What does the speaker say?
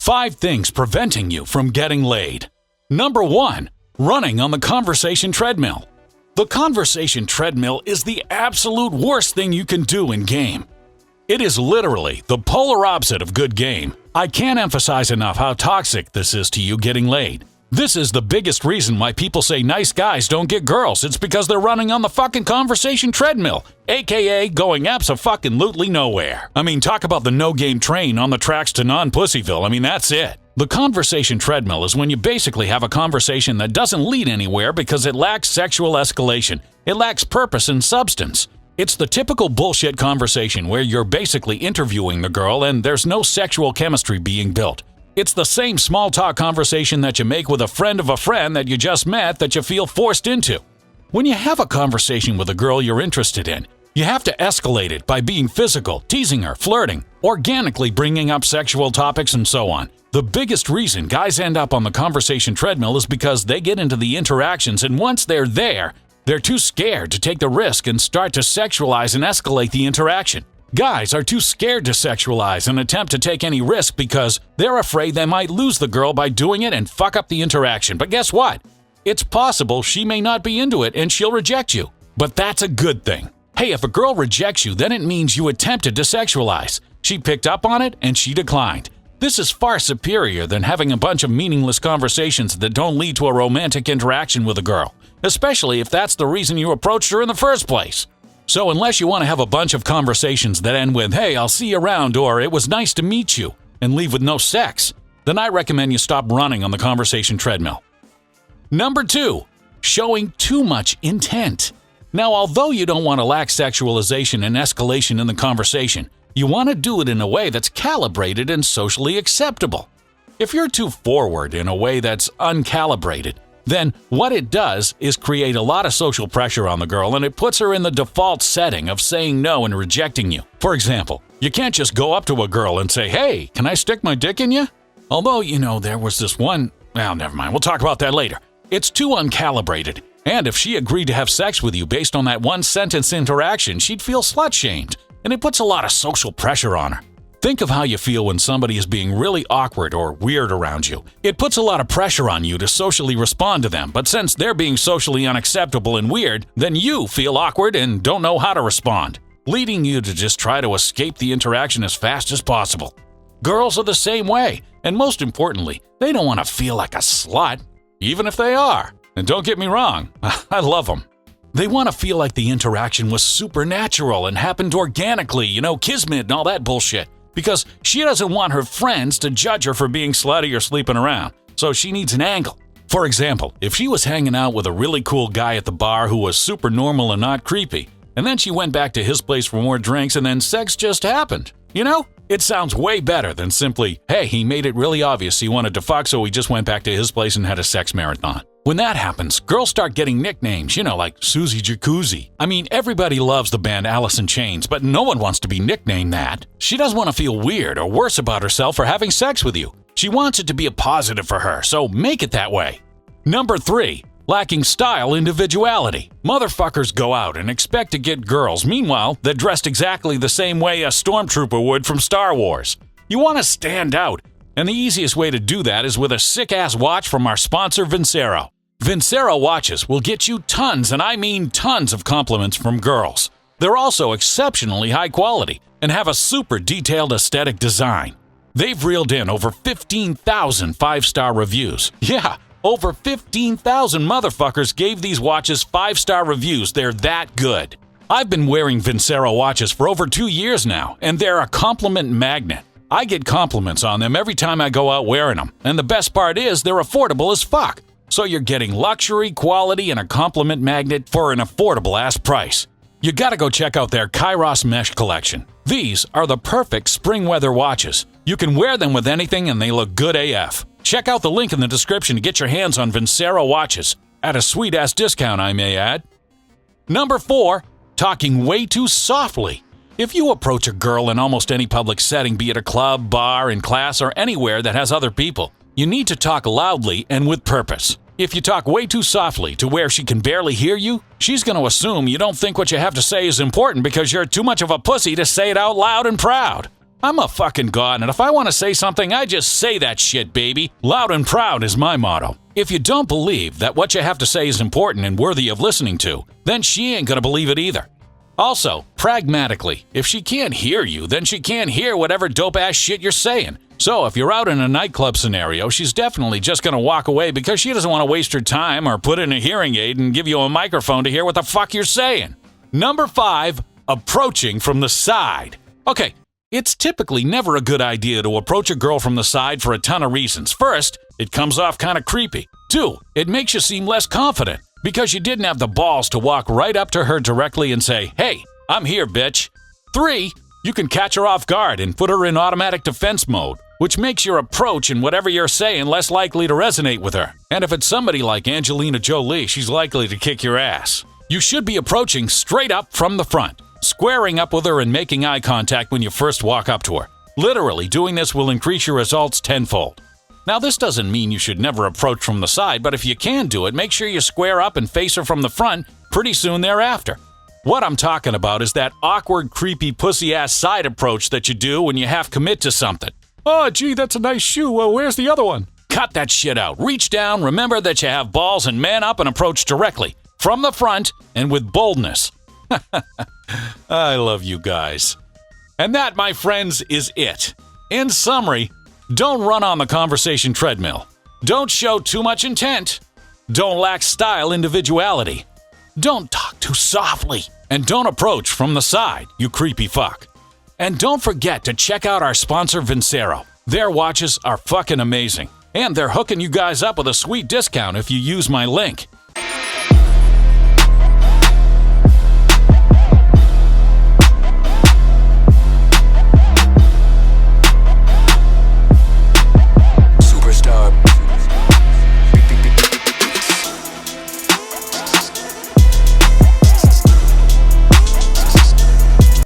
5 things preventing you from getting laid. Number 1. Running on the conversation treadmill. The conversation treadmill is the absolute worst thing you can do in game. It is literally the polar opposite of good game. I can't emphasize enough how toxic this is to you getting laid. This is the biggest reason why people say nice guys don't get girls. It's because they're running on the fucking conversation treadmill, aka going abso-fucking-lutely nowhere. I mean, talk about the no-game train on the tracks to non-Pussyville. I mean, that's it. The conversation treadmill is when you basically have a conversation that doesn't lead anywhere because it lacks sexual escalation. It lacks purpose and substance. It's the typical bullshit conversation where you're basically interviewing the girl and there's no sexual chemistry being built. It's the same small talk conversation that you make with a friend of a friend that you just met that you feel forced into. When you have a conversation with a girl you're interested in, you have to escalate it by being physical, teasing her, flirting, organically bringing up sexual topics, and so on. The biggest reason guys end up on the conversation treadmill is because they get into the interactions, and once they're there, they're too scared to take the risk and start to sexualize and escalate the interaction. Guys are too scared to sexualize and attempt to take any risk because they're afraid they might lose the girl by doing it and fuck up the interaction. But guess what? It's possible she may not be into it and she'll reject you. But that's a good thing. Hey, if a girl rejects you, then it means you attempted to sexualize. She picked up on it and she declined. This is far superior than having a bunch of meaningless conversations that don't lead to a romantic interaction with a girl, especially if that's the reason you approached her in the first place. So unless you want to have a bunch of conversations that end with, hey, I'll see you around, or it was nice to meet you, and leave with no sex, then I recommend you stop running on the conversation treadmill. Number 2. Showing too much intent. Now, although you don't want to lack sexualization and escalation in the conversation, you want to do it in a way that's calibrated and socially acceptable. If you're too forward in a way that's uncalibrated, then what it does is create a lot of social pressure on the girl, and it puts her in the default setting of saying no and rejecting you. For example, you can't just go up to a girl and say, hey, can I stick my dick in you? Although, there was this one... Well, never mind, we'll talk about that later. It's too uncalibrated, and if she agreed to have sex with you based on that one-sentence interaction, she'd feel slut-shamed, and it puts a lot of social pressure on her. Think of how you feel when somebody is being really awkward or weird around you. It puts a lot of pressure on you to socially respond to them, but since they're being socially unacceptable and weird, then you feel awkward and don't know how to respond, leading you to just try to escape the interaction as fast as possible. Girls are the same way, and most importantly, they don't want to feel like a slut, even if they are. And don't get me wrong, I love them. They want to feel like the interaction was supernatural and happened organically, kismet and all that bullshit. Because she doesn't want her friends to judge her for being slutty or sleeping around, so she needs an angle. For example, if she was hanging out with a really cool guy at the bar who was super normal and not creepy, and then she went back to his place for more drinks and then sex just happened, it sounds way better than simply, hey, he made it really obvious he wanted to fuck, so we just went back to his place and had a sex marathon. When that happens, girls start getting nicknames, like Susie Jacuzzi. I mean, everybody loves the band Alice in Chains, but no one wants to be nicknamed that. She doesn't want to feel weird or worse about herself for having sex with you. She wants it to be a positive for her, so make it that way. Number 3. Lacking style individuality. Motherfuckers go out and expect to get girls. Meanwhile, they're dressed exactly the same way a stormtrooper would from Star Wars. You want to stand out, and the easiest way to do that is with a sick-ass watch from our sponsor, Vincero. Vincero watches will get you tons, and I mean tons, of compliments from girls. They're also exceptionally high quality and have a super detailed aesthetic design. They've reeled in over 15,000 5-star reviews. Yeah, over 15,000 motherfuckers gave these watches 5-star reviews. They're that good. I've been wearing Vincero watches for over 2 years now, and they're a compliment magnet. I get compliments on them every time I go out wearing them, and the best part is they're affordable as fuck. So you're getting luxury, quality, and a compliment magnet for an affordable-ass price. You gotta go check out their Kairos Mesh collection. These are the perfect spring weather watches. You can wear them with anything and they look good AF. Check out the link in the description to get your hands on Vincero watches. At a sweet-ass discount, I may add. Number 4. Talking way too softly. If you approach a girl in almost any public setting, be it a club, bar, in class, or anywhere that has other people, you need to talk loudly and with purpose. If you talk way too softly to where she can barely hear you, she's going to assume you don't think what you have to say is important because you're too much of a pussy to say it out loud and proud. I'm a fucking god, and if I want to say something, I just say that shit, baby. Loud and proud is my motto. If you don't believe that what you have to say is important and worthy of listening to, then she ain't gonna believe it either. Also, pragmatically, if she can't hear you, then she can't hear whatever dope-ass shit you're saying. So if you're out in a nightclub scenario, she's definitely just gonna walk away because she doesn't want to waste her time or put in a hearing aid and give you a microphone to hear what the fuck you're saying. Number 5, approaching from the side. Okay, it's typically never a good idea to approach a girl from the side for a ton of reasons. First, it comes off kind of creepy. 2, it makes you seem less confident because you didn't have the balls to walk right up to her directly and say, "Hey, I'm here, bitch." 3, you can catch her off guard and put her in automatic defense mode, which makes your approach and whatever you're saying less likely to resonate with her. And if it's somebody like Angelina Jolie, she's likely to kick your ass. You should be approaching straight up from the front, squaring up with her and making eye contact when you first walk up to her. Literally, doing this will increase your results tenfold. Now, this doesn't mean you should never approach from the side, but if you can do it, make sure you square up and face her from the front pretty soon thereafter. What I'm talking about is that awkward, creepy, pussy-ass side approach that you do when you half commit to something. "Oh, gee, that's a nice shoe. Well, where's the other one?" Cut that shit out. Reach down, remember that you have balls, and man up and approach directly, from the front, and with boldness. I love you guys. And that, my friends, is it. In summary, don't run on the conversation treadmill. Don't show too much intent. Don't lack style individuality. Don't talk too softly. And don't approach from the side, you creepy fuck. And don't forget to check out our sponsor, Vincero. Their watches are fucking amazing. And they're hooking you guys up with a sweet discount if you use my link.